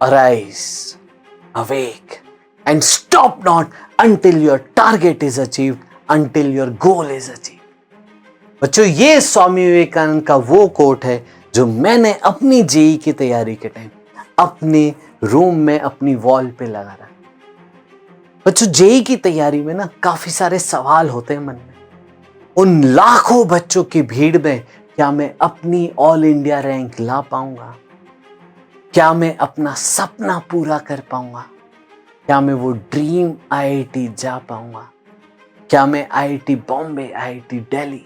Arise, awake, and stop not until your target is achieved, until your goal is achieved. बच्चों, ये स्वामी विवेकानंद का वो coat है जो मैंने अपनी जेई की तैयारी के टाइम अपने रूम में अपनी वॉल पे लगा रहा। बच्चों, जेई की तैयारी में ना काफी सारे सवाल होते हैं मन में। उन लाखों बच्चों की भीड़ में क्या मैं अपनी ऑल इंडिया रैंक ला पाऊंगा? क्या मैं अपना सपना पूरा कर पाऊंगा? क्या मैं वो ड्रीम आईआईटी जा पाऊंगा? क्या मैं IIT Bombay, IIT Delhi,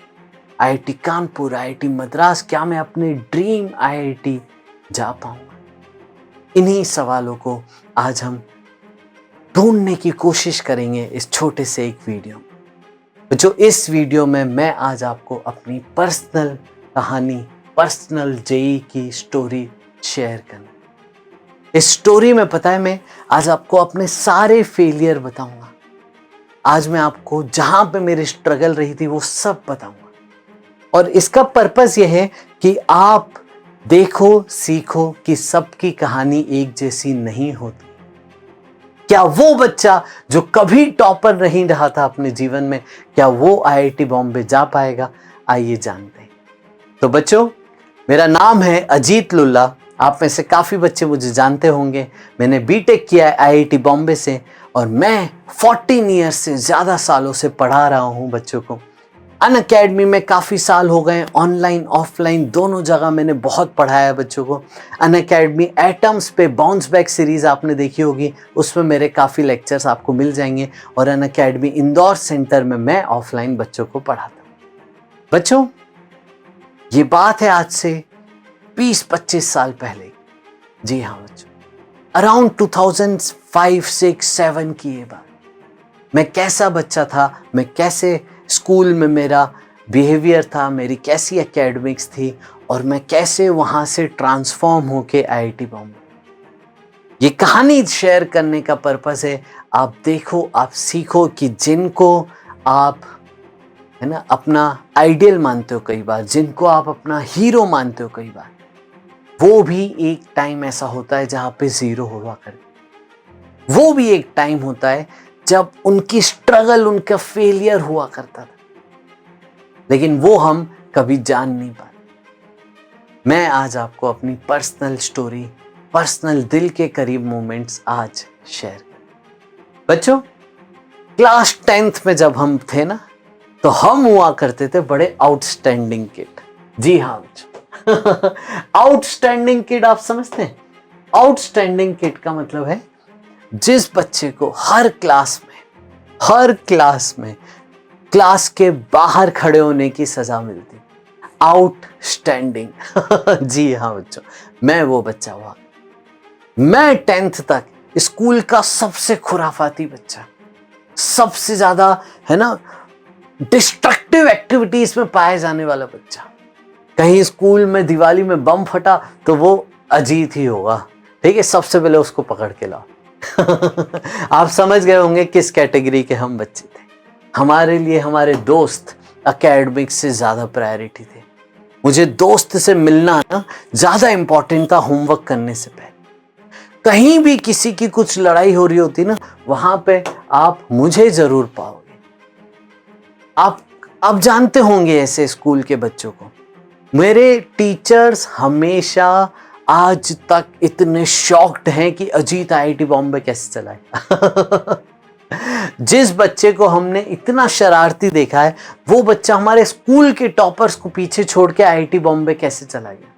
IIT Kanpur, IIT Madras, क्या मैं अपने ड्रीम आईआईटी जा पाऊंगा? इन्हीं सवालों को आज हम ढूंढने की कोशिश करेंगे इस छोटे से एक वीडियो में। जो इस वीडियो में मैं आज आपको अपनी पर्सनल कहानी, पर्सनल जेई की स्टोरी शेयर करना। इस स्टोरी में पता है, मैं आज आपको अपने सारे फेलियर बताऊंगा। आज मैं आपको जहां पे मेरी स्ट्रगल रही थी वो सब बताऊंगा। और इसका पर्पस यह है कि आप देखो, सीखो कि सबकी कहानी एक जैसी नहीं होती। क्या वो बच्चा जो कभी टॉपर नहीं रहा था अपने जीवन में, क्या वो आईआईटी बॉम्बे जा पाएगा? आइए जानते हैं। तो बच्चों, मेरा नाम है अजीत लुल्ला। आप में से काफी बच्चे मुझे जानते होंगे। मैंने बीटेक किया है आईआईटी बॉम्बे से और मैं 14 ईयर्स से ज्यादा सालों से पढ़ा रहा हूं बच्चों को। अनअकैडमी में काफ़ी साल हो गए, ऑनलाइन ऑफलाइन दोनों जगह मैंने बहुत पढ़ाया है बच्चों को। अनअकैडमी एटम्स पे बाउंस बैक सीरीज़ आपने देखी होगी, उसमें मेरे काफ़ी लेक्चर्स आपको मिल जाएंगे। और अनअकैडमी इंदौर सेंटर में मैं ऑफलाइन बच्चों को पढ़ाता हूँ। बच्चों, ये बात है आज से 20-25 साल पहले। जी हाँ बच्चों, अराउंड 2005, 6, 7 की ये बात। मैं कैसा बच्चा था, मैं कैसे स्कूल में मेरा बिहेवियर था, मेरी कैसी एकेडमिक्स थी और मैं कैसे वहाँ से ट्रांसफॉर्म होके आईआईटी बॉम्बे। ये कहानी शेयर करने का पर्पस है, आप देखो, आप सीखो कि जिनको आप है ना अपना आइडियल मानते हो कई बार, जिनको आप अपना हीरो मानते हो कई बार, वो भी एक टाइम ऐसा होता है जहाँ पे जीरो हुआ करता। वो भी एक टाइम होता है जब उनकी स्ट्रगल, उनका फेलियर हुआ करता था, लेकिन वो हम कभी जान नहीं पाते। मैं आज आपको अपनी पर्सनल स्टोरी, पर्सनल दिल के करीब मोमेंट्स आज शेयर कर। बच्चों, क्लास 10th में जब हम थे ना, तो हम हुआ करते थे बड़े आउटस्टैंडिंग किड। जी हाँ बच्चों, आउटस्टैंडिंग किड आप समझते हैं? आउटस्टैंडिंग किड का मतलब है जिस बच्चे को हर क्लास में क्लास के बाहर खड़े होने की सजा मिलती। आउटस्टैंडिंग। जी हाँ बच्चों, मैं वो बच्चा हुआ। मैं 10th तक स्कूल का सबसे खुराफाती बच्चा, सबसे ज्यादा है ना डिस्ट्रक्टिव एक्टिविटीज में पाए जाने वाला बच्चा। कहीं स्कूल में दिवाली में बम फटा तो वो अजीत ही होगा, ठीक है, सबसे पहले उसको पकड़ के लाओ। आप समझ गए होंगे किस कैटेगरी के हम बच्चे थे। हमारे लिए हमारे दोस्त एकेडमिक्स से ज्यादा प्रायोरिटी थे। मुझे दोस्त से मिलना ना ज्यादा इंपॉर्टेंट था होमवर्क करने से पहले। कहीं भी किसी की कुछ लड़ाई हो रही होती ना, वहां पे आप मुझे जरूर पाओगे। आप जानते होंगे ऐसे स्कूल के बच्चों को। मेरे टीचर्स हमेशा आज तक इतने शॉक्ड हैं कि अजीत आईआईटी बॉम्बे कैसे चला है। जिस बच्चे को हमने इतना शरारती देखा है, वो बच्चा हमारे स्कूल के टॉपर्स को पीछे छोड़ के आईआईटी बॉम्बे कैसे चला गया?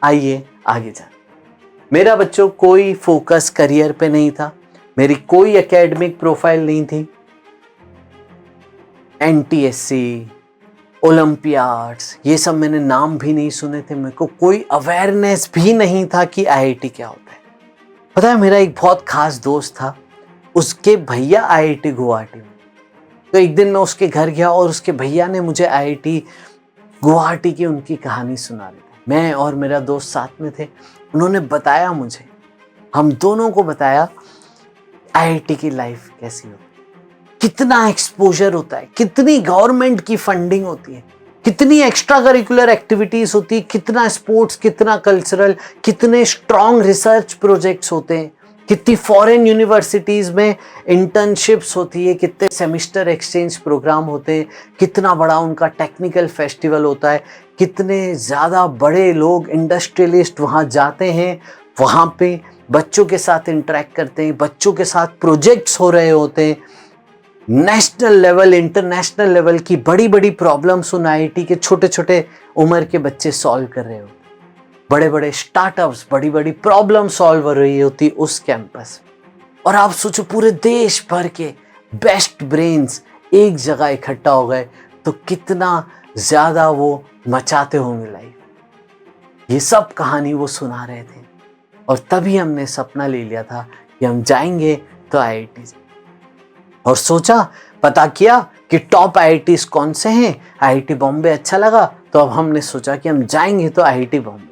आइए आगे जाए। मेरा बच्चों कोई फोकस करियर पे नहीं था, मेरी कोई एकेडमिक प्रोफाइल नहीं थी। एनटीएससी, ओलंपियाड्स, ये सब मैंने नाम भी नहीं सुने थे। मेरे को कोई अवेयरनेस भी नहीं था कि आईआईटी क्या होता है। पता है, मेरा एक बहुत खास दोस्त था, उसके भैया आईआईटी गुवाहाटी में। तो एक दिन मैं उसके घर गया और उसके भैया ने मुझे आईआईटी गुवाहाटी की उनकी कहानी सुना रहे थे। मैं और मेरा दोस्त साथ में थे। उन्होंने बताया मुझे, हम दोनों को बताया आईआईटी की लाइफ कैसी होती है, कितना एक्सपोजर होता है, कितनी गवर्नमेंट की फंडिंग होती है। कितनी एक्स्ट्रा करिकुलर एक्टिविटीज होती, कितना स्पोर्ट्स, कितना कल्चरल, कितने स्ट्रॉन्ग रिसर्च प्रोजेक्ट्स होते हैं, कितनी फॉरेन यूनिवर्सिटीज में इंटर्नशिप्स होती है, कितने सेमिस्टर एक्सचेंज प्रोग्राम होते हैं, कितना बड़ा उनका टेक्निकल फेस्टिवल होता है, कितने ज़्यादा बड़े लोग इंडस्ट्रियलिस्ट वहाँ जाते हैं, वहाँ पे बच्चों के साथ इंटरेक्ट करते हैं, बच्चों के साथ प्रोजेक्ट्स हो रहे होते हैं, नेशनल लेवल, इंटरनेशनल लेवल की बड़ी बड़ी प्रॉब्लम्स उन आईआईटी के छोटे छोटे उम्र के बच्चे सॉल्व कर रहे होते, बड़े बड़े स्टार्टअप्स, बड़ी बड़ी प्रॉब्लम सॉल्व हो रही होती उस कैंपस। और आप सोचो पूरे देश भर के बेस्ट ब्रेन्स एक जगह इकट्ठा हो गए तो कितना ज्यादा वो मचाते होंगे लाइफ। ये सब कहानी वो सुना रहे थे और तभी हमने सपना ले लिया था कि हम जाएंगे तो आईआईटी, और सोचा, पता किया कि टॉप आईआईटीज कौन से हैं। आईआईटी बॉम्बे अच्छा लगा तो अब हमने सोचा कि हम जाएंगे तो आईआईटी बॉम्बे।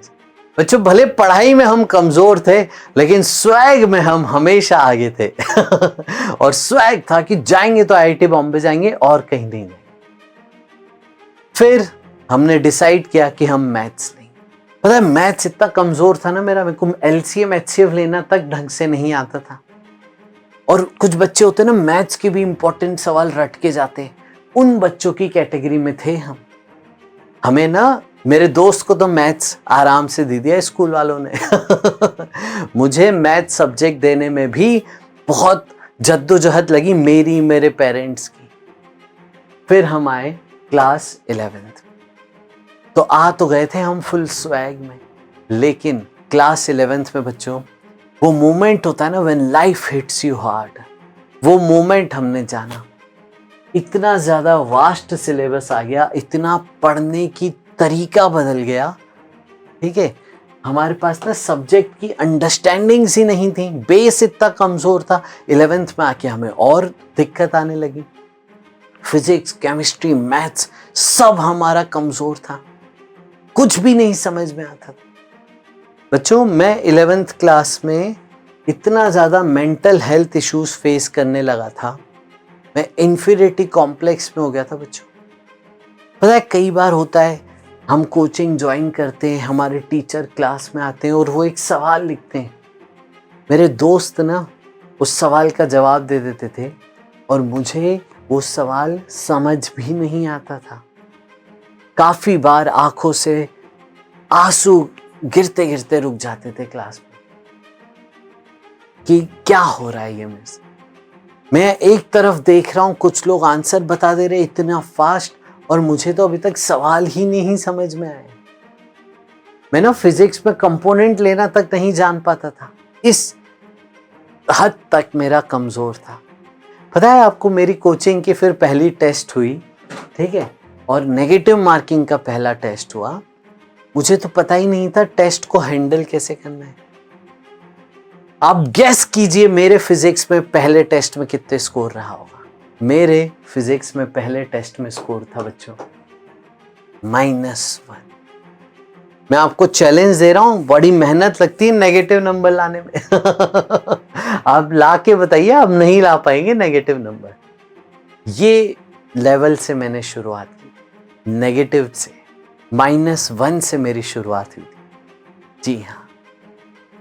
बच्चों, भले पढ़ाई में हम कमजोर थे लेकिन स्वैग में हम हमेशा आगे थे और स्वैग था कि जाएंगे तो आईआईटी बॉम्बे जाएंगे और कहीं नहीं। फिर हमने डिसाइड किया कि हम मैथ्स नहीं, पता है मैथ्स इतना कमजोर था ना मेरे को एलसीएम एचसीएफ लेना तक ढंग से नहीं आता था। और कुछ बच्चे होते ना मैथ्स के भी इंपॉर्टेंट सवाल रट के जाते, उन बच्चों की कैटेगरी में थे हम। हमें ना, मेरे दोस्त को तो मैथ्स आराम से दे दिया स्कूल वालों ने मुझे मैथ्स सब्जेक्ट देने में भी बहुत जद्दोजहद लगी मेरी, मेरे पेरेंट्स की। फिर हम आए क्लास 11th, तो आ तो गए थे हम फुल स्वैग में, लेकिन क्लास 11th में बच्चों वो मोमेंट होता है ना when life hits you hard, वो मोमेंट हमने जाना। इतना ज़्यादा वास्ट सिलेबस आ गया, इतना पढ़ने की तरीका बदल गया, ठीक है। हमारे पास ना सब्जेक्ट की अंडरस्टैंडिंग्स ही नहीं थी, बेस इतना कमज़ोर था। 11th में आके हमें और दिक्कत आने लगी, फिजिक्स, केमिस्ट्री, मैथ्स सब हमारा कमज़ोर था, कुछ भी नहीं समझ में आता था। बच्चों, मैं 11th क्लास में इतना ज़्यादा मेंटल हेल्थ इश्यूज फेस करने लगा था, मैं इन्फीरियरिटी कॉम्प्लेक्स में हो गया था बच्चों। पता है कई बार होता है हम कोचिंग ज्वाइन करते हैं, हमारे टीचर क्लास में आते हैं और वो एक सवाल लिखते हैं, मेरे दोस्त ना उस सवाल का जवाब दे देते थे और मुझे वो सवाल समझ भी नहीं आता था। काफ़ी बार आंखों से आंसू गिरते गिरते रुक जाते थे क्लास में कि क्या हो रहा है ये मेरे से। मैं एक तरफ देख रहा हूँ कुछ लोग आंसर बता दे रहे इतना फास्ट और मुझे तो अभी तक सवाल ही नहीं समझ में आया। मैं ना फिजिक्स में कंपोनेंट लेना तक नहीं जान पाता था, इस हद तक मेरा कमज़ोर था। पता है आपको, मेरी कोचिंग की फिर पहली टेस्ट हुई, ठीक है, और नेगेटिव मार्किंग का पहला टेस्ट हुआ। मुझे तो पता ही नहीं था टेस्ट को हैंडल कैसे करना है। आप गेस कीजिए मेरे फिजिक्स में पहले टेस्ट में कितने स्कोर रहा होगा। मेरे फिजिक्स में पहले टेस्ट में स्कोर था बच्चों -1। मैं आपको चैलेंज दे रहा हूं, बड़ी मेहनत लगती है नेगेटिव नंबर लाने में आप ला के बताइए, आप नहीं ला पाएंगे नेगेटिव नंबर। ये लेवल से मैंने शुरुआत की, नेगेटिव से, -1 से मेरी शुरुआत हुई थी। जी हाँ,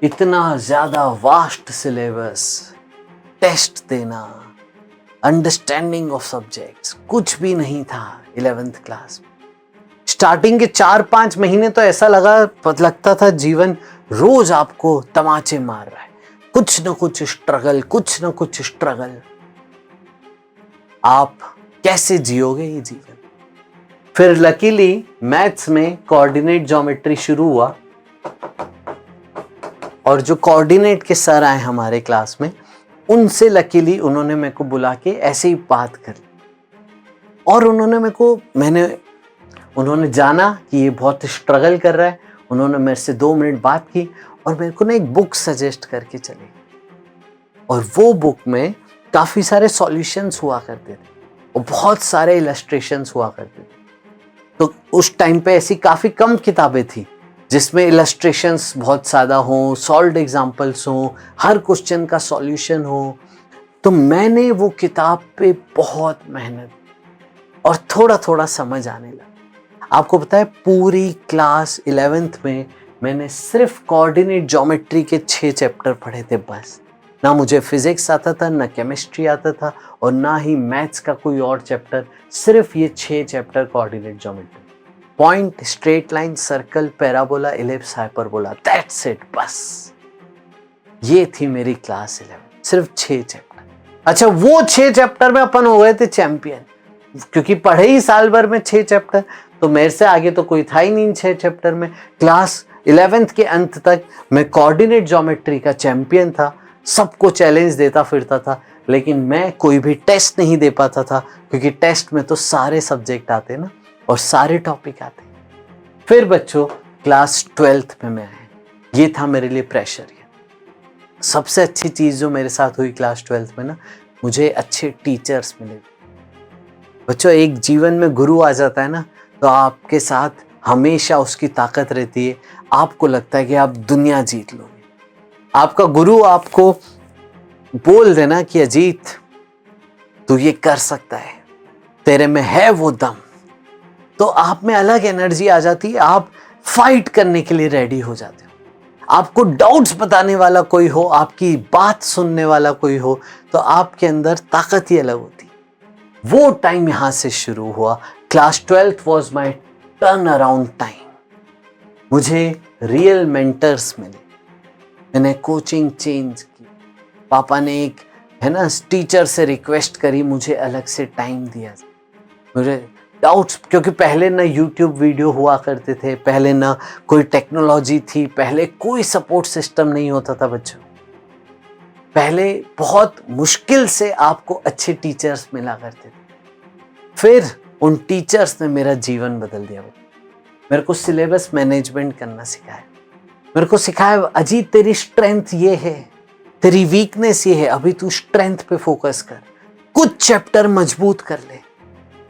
इतना ज़्यादा वास्ट सिलेबस, टेस्ट देना, अंडरस्टैंडिंग ऑफ सब्जेक्ट्स कुछ भी नहीं था 11th क्लास में। स्टार्टिंग के 4-5 महीने तो ऐसा लगता था जीवन रोज आपको तमाचे मार रहा है, कुछ न कुछ स्ट्रगल, कुछ न कुछ स्ट्रगल। आप कैसे जियोगे ये जीवन। फिर लकीली मैथ्स में कोऑर्डिनेट ज्योमेट्री शुरू हुआ और जो कोऑर्डिनेट के सर आए हमारे क्लास में, उनसे लकीली उन्होंने मेरे को बुला के ऐसे ही बात कर ली और उन्होंने जाना कि ये बहुत स्ट्रगल कर रहा है। उन्होंने मेरे से 2 मिनट बात की और मेरे को ना एक बुक सजेस्ट करके चले और वो बुक में काफ़ी सारे सॉल्यूशंस हुआ करते थे और बहुत सारे इलस्ट्रेशंस हुआ करते थे। तो उस टाइम पे ऐसी काफ़ी कम किताबें थी जिसमें इलस्ट्रेशंस बहुत ज़्यादा हों, सॉल्व्ड एग्जाम्पल्स हों, हर क्वेश्चन का सॉल्यूशन हो। तो मैंने वो किताब पे बहुत मेहनत और थोड़ा थोड़ा समझ आने लगा। आपको पता है पूरी क्लास 11th में मैंने सिर्फ कोऑर्डिनेट ज्योमेट्री के 6 चैप्टर पढ़े थे बस। ना मुझे फिजिक्स आता था, ना केमिस्ट्री आता था, और ना ही मैथ्स का कोई और चैप्टर। सिर्फ ये 6 chapter coordinate geometry, point, straight line, circle, parabola, ellipse, hyperbola, that's it बस। ये थी मेरी क्लास 11, सिर्फ 6 चैप्टर। अच्छा, वो 6 चैप्टर में अपन हो गए थे चैंपियन, क्योंकि पढ़े ही साल भर में 6 चैप्टर, तो मेरे से आगे तो कोई था ही नहीं 6 चैप्टर में। क्लास 11th के अंत तक मैं कोऑर्डिनेट ज्योमेट्री का चैंपियन था, सबको चैलेंज देता फिरता था, लेकिन मैं कोई भी टेस्ट नहीं दे पाता था, क्योंकि टेस्ट में तो सारे सब्जेक्ट आते ना और सारे टॉपिक आते। फिर बच्चों क्लास 12th में मैं आया, ये था मेरे लिए प्रेशर। सबसे अच्छी चीज़ जो मेरे साथ हुई क्लास 12th में ना, मुझे अच्छे टीचर्स मिले। बच्चों, एक जीवन में गुरु आ जाता है ना, तो आपके साथ हमेशा उसकी ताकत रहती है। आपको लगता है कि आप दुनिया जीत लोगे। आपका गुरु आपको बोल देना कि अजीत तू ये कर सकता है, तेरे में है वो दम, तो आप में अलग एनर्जी आ जाती है। आप फाइट करने के लिए रेडी हो जाते हो। आपको डाउट्स बताने वाला कोई हो, आपकी बात सुनने वाला कोई हो, तो आपके अंदर ताकत ही अलग होती। वो टाइम यहां से शुरू हुआ। Class 12th was my turn around time. मुझे रियल मेंटर्स मिले, मैंने कोचिंग चेंज की। पापा ने एक टीचर से रिक्वेस्ट करी, मुझे अलग से टाइम दिया। मुझे डाउट्स, क्योंकि पहले ना यूट्यूब वीडियो हुआ करते थे, पहले ना कोई टेक्नोलॉजी थी, पहले कोई सपोर्ट सिस्टम नहीं होता था बच्चों। पहले बहुत मुश्किल से आपको अच्छे टीचर्स मिला करते थे। फिर उन टीचर्स ने मेरा जीवन बदल दिया। मेरे को सिलेबस मैनेजमेंट करना सिखाया। मेरे को सिखाया, अजीत तेरी स्ट्रेंथ ये है, तेरी वीकनेस ये है, अभी तू स्ट्रेंथ पे फोकस कर, कुछ चैप्टर मजबूत कर ले।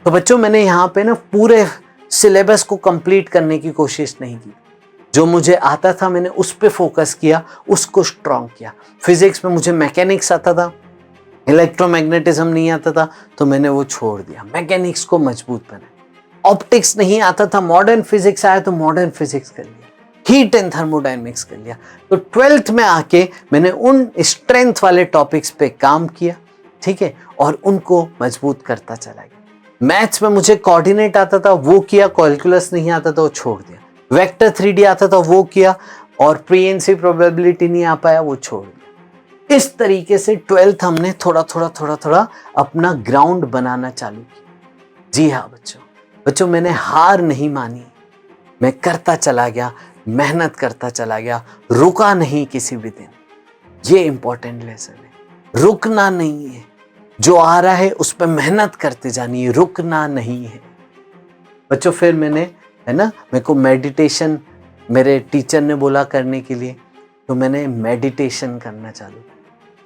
तो बच्चों, मैंने यहाँ पे ना पूरे सिलेबस को कंप्लीट करने की कोशिश नहीं की। जो मुझे आता था मैंने उस पे फोकस किया, उसको स्ट्रॉन्ग किया। फिजिक्स में मुझे मैकेनिक्स आता था, इलेक्ट्रोमैग्नेटिज्म नहीं आता था, तो मैंने वो छोड़ दिया, मैकेनिक्स को मजबूत बनाया। ऑप्टिक्स नहीं आता था, मॉडर्न फिजिक्स आया तो मॉडर्न फिजिक्स कर लिया, हीट एंड थर्मोडायनेमिक्स कर लिया। तो 12th में आके मैंने उन स्ट्रेंथ वाले टॉपिक्स पे काम किया, ठीक है, और उनको मजबूत करता चला गया। मैथ्स में मुझे कोऑर्डिनेट आता था, वो किया। कैलकुलस नहीं आता था, वो छोड़ दिया। वेक्टर 3D आता था, वो किया। और प्रीएनसी प्रोबेबिलिटी नहीं आ पाया, वो छोड़ दिया। इस तरीके से 12th हमने थोड़ा थोड़ा अपना ग्राउंड बनाना चालू किया। जी हाँ बच्चों, मैंने हार नहीं मानी, मैं करता चला गया, मेहनत करता चला गया, रुका नहीं किसी भी दिन। ये इंपॉर्टेंट लेसन है, रुकना नहीं है। जो आ रहा है उस पर मेहनत करते जानी है, रुकना नहीं है बच्चों। फिर मैंने मेरे को मेडिटेशन मेरे टीचर ने बोला करने के लिए, तो मैंने मेडिटेशन करना चालू।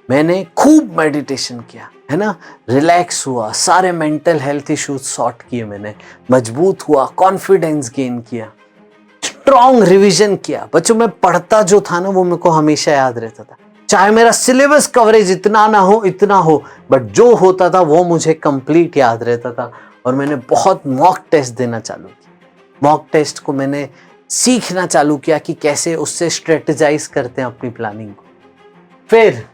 मैंने खूब मेडिटेशन किया, रिलैक्स हुआ, सारे मेंटल हेल्थ इश्यूज सॉर्ट किए मैंने, मजबूत हुआ, कॉन्फिडेंस गेन किया, स्ट्रॉन्ग रिवीजन किया। बच्चों, मैं पढ़ता जो था ना, वो मेरे को हमेशा याद रहता था, चाहे मेरा सिलेबस कवरेज इतना हो, बट जो होता था वो मुझे कंप्लीट याद रहता था। और मैंने बहुत मॉक टेस्ट देना चालू किया। मॉक टेस्ट को मैंने सीखना चालू किया कि कैसे उससे स्ट्रेटेजाइज करते हैं अपनी प्लानिंग को। फिर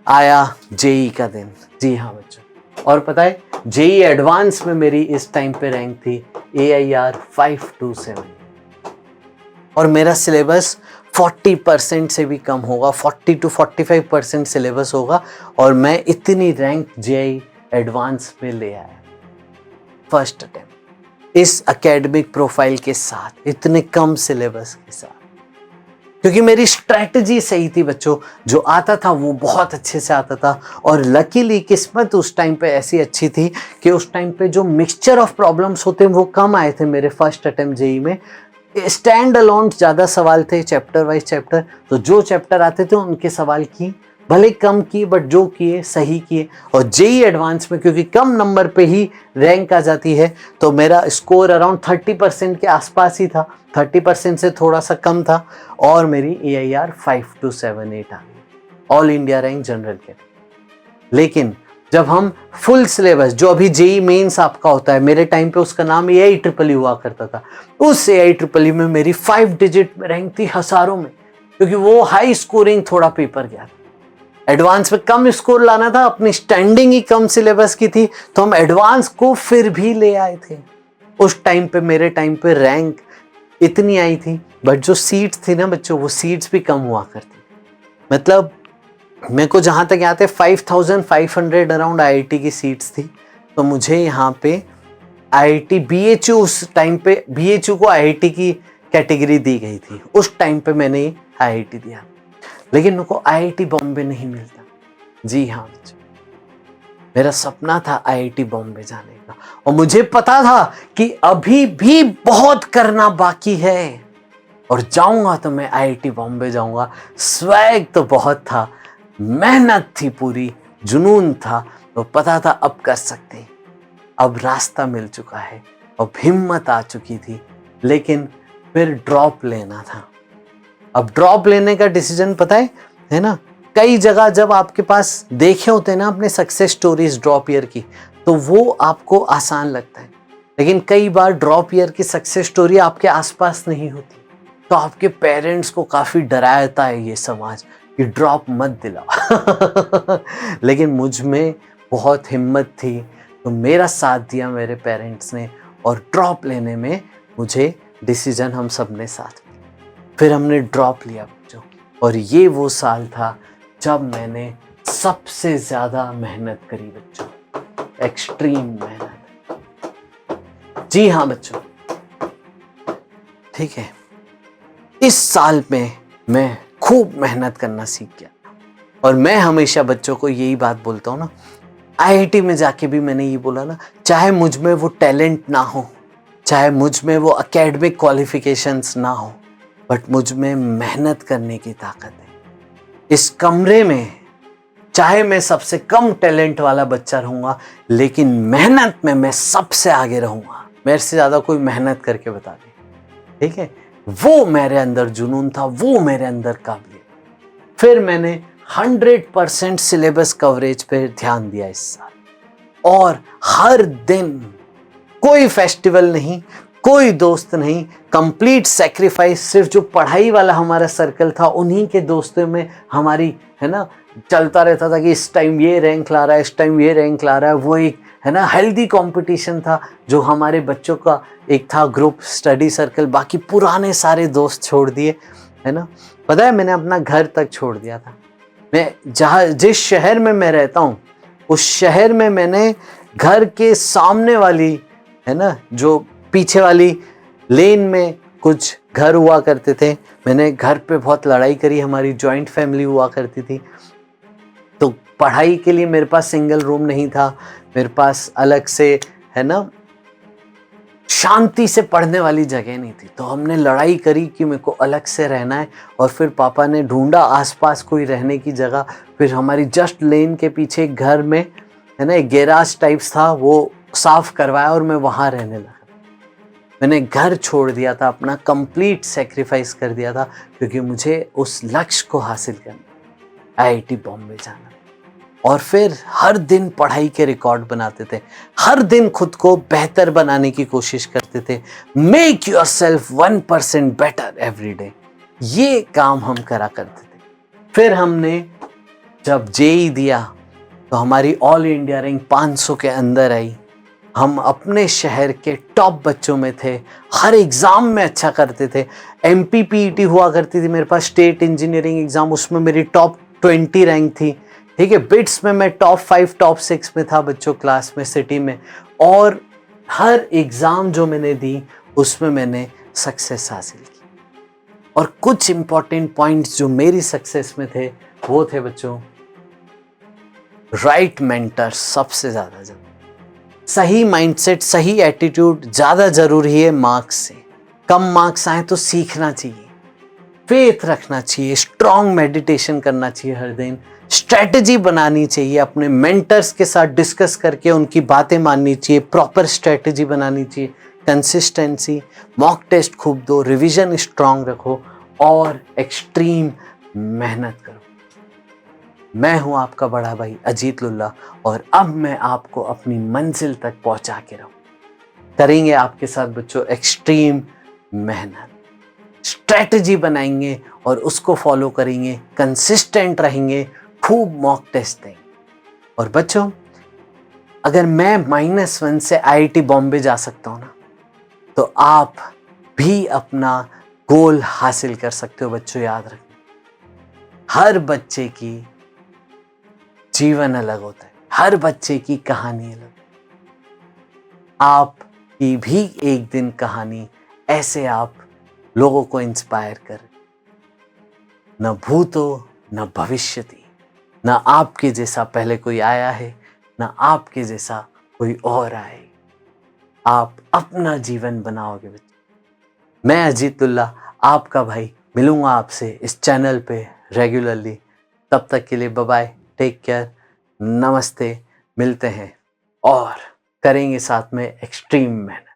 आया जेई का दिन। जी हाँ बच्चों, और पता है जेई एडवांस में मेरी इस टाइम पे रैंक थी AIR 527, और मेरा सिलेबस 40% से भी कम होगा, 40 to 45% सिलेबस होगा, और मैं इतनी रैंक जेई एडवांस में ले आया फर्स्ट अटेम्प्ट, इस एकेडमिक प्रोफाइल के साथ, इतने कम सिलेबस के साथ, क्योंकि मेरी स्ट्रैटेजी सही थी बच्चों। जो आता था वो बहुत अच्छे से आता था, और लकीली किस्मत उस टाइम पे ऐसी अच्छी थी कि उस टाइम पे जो मिक्सचर ऑफ प्रॉब्लम्स होते हैं वो कम आए थे मेरे फर्स्ट अटेम्प्ट जेई में। स्टैंड अलोन ज़्यादा सवाल थे, चैप्टर वाइज चैप्टर, तो जो चैप्टर आते थे उनके सवाल की भले कम किए, बट जो किए सही किए। और जेई एडवांस में क्योंकि कम नंबर पे ही रैंक आ जाती है, तो मेरा स्कोर अराउंड 30% के आसपास ही था, 30% से थोड़ा सा कम था, और मेरी AIR 5278 आ गई, ऑल इंडिया रैंक जनरल के। लेकिन जब हम फुल सिलेबस, जो अभी जेई मेंस आपका होता है, मेरे टाइम पे उसका नाम AIEEE हुआ करता था, उस AIEEE में मेरी 5 डिजिट में रैंक थी, हजारों में, क्योंकि वो हाई स्कोरिंग थोड़ा पेपर गया था। एडवांस में कम स्कोर लाना था, अपनी स्टैंडिंग ही कम सिलेबस की थी, तो हम एडवांस को फिर भी ले आए थे। उस टाइम पे, मेरे टाइम पे रैंक इतनी आई थी, बट जो सीट्स थी ना बच्चों, वो सीट्स भी कम हुआ करती। मतलब मेरे को जहाँ तक याद है 5500 अराउंड IIT की सीट्स थी। तो मुझे यहाँ पे IIT BHU, उस टाइम पे BHU को IIT की कैटेगरी दी गई थी, उस टाइम पे मैंने IIT दिया, लेकिन मेरे को IIT बॉम्बे नहीं मिलता। जी हाँ बच्चों, मेरा सपना था IIT बॉम्बे जाने का, और मुझे पता था कि अभी भी बहुत करना बाकी है, और जाऊंगा तो मैं IIT बॉम्बे जाऊंगा। स्वैग तो बहुत था, मेहनत थी पूरी, जुनून था, तो पता था अब कर सकते हैं। अब रास्ता मिल चुका है, अब हिम्मत आ चुकी थी, लेकिन फिर ड्रॉप लेना था। अब ड्रॉप लेने का डिसीजन पता है ना, कई जगह जब आपके पास देखे होते हैं ना अपने सक्सेस स्टोरीज ड्रॉप ईयर की, तो वो आपको आसान लगता है, लेकिन कई बार ड्रॉप ईयर की सक्सेस स्टोरी आपके आसपास नहीं होती, तो आपके पेरेंट्स को काफ़ी डराता है ये समाज कि ड्रॉप मत दिलाओ। लेकिन मुझ में बहुत हिम्मत थी, तो मेरा साथ दिया मेरे पेरेंट्स ने, और ड्रॉप लेने में मुझे डिसीजन हम सब ने साथ लिया। फिर हमने ड्रॉप लिया बच्चों, और ये वो साल था जब मैंने सबसे ज़्यादा मेहनत करी बच्चों, एक्सट्रीम मेहनत। जी हाँ बच्चों, ठीक है। इस साल में मैं खूब मेहनत करना सीख गया, और मैं हमेशा बच्चों को यही बात बोलता हूँ ना, IIT में जाके भी मैंने ये बोला ना, चाहे मुझ में वो टैलेंट ना हो, चाहे मुझ में वो एकेडमिक क्वालिफिकेशंस ना हो, बट मुझ में मेहनत करने की ताकत है। इस कमरे में चाहे मैं सबसे कम टैलेंट वाला बच्चा रहूँगा, लेकिन मेहनत में मैं सबसे आगे रहूँगा। मेरे से ज़्यादा कोई मेहनत करके बता दे, ठीक है। वो मेरे अंदर जुनून था, वो मेरे अंदर काबिलियत। फिर मैंने 100% सिलेबस कवरेज पे ध्यान दिया इस साल, और हर दिन, कोई फेस्टिवल नहीं, कोई दोस्त नहीं, कंप्लीट सेक्रीफाइस। सिर्फ जो पढ़ाई वाला हमारा सर्कल था, उन्हीं के दोस्तों में हमारी, है ना, चलता रहता था कि इस टाइम ये रैंक ला रहा है, इस टाइम ये रैंक ला रहा है। वो एक, है ना, हेल्दी कंपटीशन था जो हमारे बच्चों का एक था ग्रुप स्टडी सर्कल। बाकी पुराने सारे दोस्त छोड़ दिए, है ना। पता है, मैंने अपना घर तक छोड़ दिया था। मैं जिस शहर में मैं रहता हूँ, उस शहर में मैंने घर के सामने वाली, है ना, जो पीछे वाली लेन में कुछ घर हुआ करते थे, मैंने घर पे बहुत लड़ाई करी। हमारी जॉइंट फैमिली हुआ करती थी, तो पढ़ाई के लिए मेरे पास सिंगल रूम नहीं था, मेरे पास अलग से, है ना, शांति से पढ़ने वाली जगह नहीं थी। तो हमने लड़ाई करी कि मेरे को अलग से रहना है, और फिर पापा ने ढूंढा आसपास कोई रहने की जगह। फिर हमारी जस्ट लेन के पीछे एक घर में, है ना, एक गैराज टाइप्स था, वो साफ करवाया और मैं वहाँ रहने लगा। मैंने घर छोड़ दिया था अपना, कंप्लीट सेक्रीफाइस कर दिया था, क्योंकि मुझे उस लक्ष्य को हासिल करना, IIT बॉम्बे जाना। और फिर हर दिन पढ़ाई के रिकॉर्ड बनाते थे, हर दिन खुद को बेहतर बनाने की कोशिश करते थे। Make yourself 1% better every day, ये काम हम करा करते थे। फिर हमने जब जेई दिया, तो हमारी ऑल इंडिया रैंक 500 के अंदर आई। हम अपने शहर के टॉप बच्चों में थे, हर एग्ज़ाम में अच्छा करते थे। MPPET हुआ करती थी मेरे पास, स्टेट इंजीनियरिंग एग्ज़ाम, उसमें मेरी टॉप 20 रैंक थी, ठीक है। बिट्स में मैं टॉप 5 टॉप 6 में था बच्चों, क्लास में, सिटी में। और हर एग्ज़ाम जो मैंने दी, उसमें मैंने सक्सेस हासिल की। और कुछ इंपॉर्टेंट पॉइंट्स जो मेरी सक्सेस में थे, वो थे बच्चों, राइट मेंटर सबसे ज़्यादा जरूरी, सही माइंडसेट, सही एटीट्यूड ज़्यादा ज़रूरी है मार्क्स से। कम मार्क्स आए तो सीखना चाहिए, फेथ रखना चाहिए, स्ट्रॉन्ग मेडिटेशन करना चाहिए, हर दिन स्ट्रेटजी बनानी चाहिए, अपने मेंटर्स के साथ डिस्कस करके उनकी बातें माननी चाहिए, प्रॉपर स्ट्रेटजी बनानी चाहिए, कंसिस्टेंसी, मॉक टेस्ट खूब दो, रिवीजन स्ट्रॉन्ग रखो, और एक्सट्रीम मेहनत करो। मैं हूं आपका बड़ा भाई अजीत लुल्ला और अब मैं आपको अपनी मंजिल तक पहुंचा के रहूं। करेंगे आपके साथ बच्चों एक्सट्रीम मेहनत, स्ट्रेटजी बनाएंगे और उसको फॉलो करेंगे, कंसिस्टेंट रहेंगे, खूब मॉक टेस्ट देंगे। और बच्चों, अगर मैं -1 से IIT बॉम्बे जा सकता हूं ना, तो आप भी अपना गोल हासिल कर सकते हो। बच्चों याद रखना, हर बच्चे की जीवन अलग होता है, हर बच्चे की कहानी अलग। आपकी भी एक दिन कहानी ऐसे आप लोगों को इंस्पायर कर, न भूतो न भविष्यति, न आपके जैसा पहले कोई आया है, न आपके जैसा कोई और आए। आप अपना जीवन बनाओगे बच्चे। मैं अजीतुल्लाह आपका भाई मिलूंगा आपसे इस चैनल पे रेगुलरली। तब तक के लिए बाय बाय, टेक केयर, नमस्ते। मिलते हैं और करेंगे साथ में एक्सट्रीम मेहनत।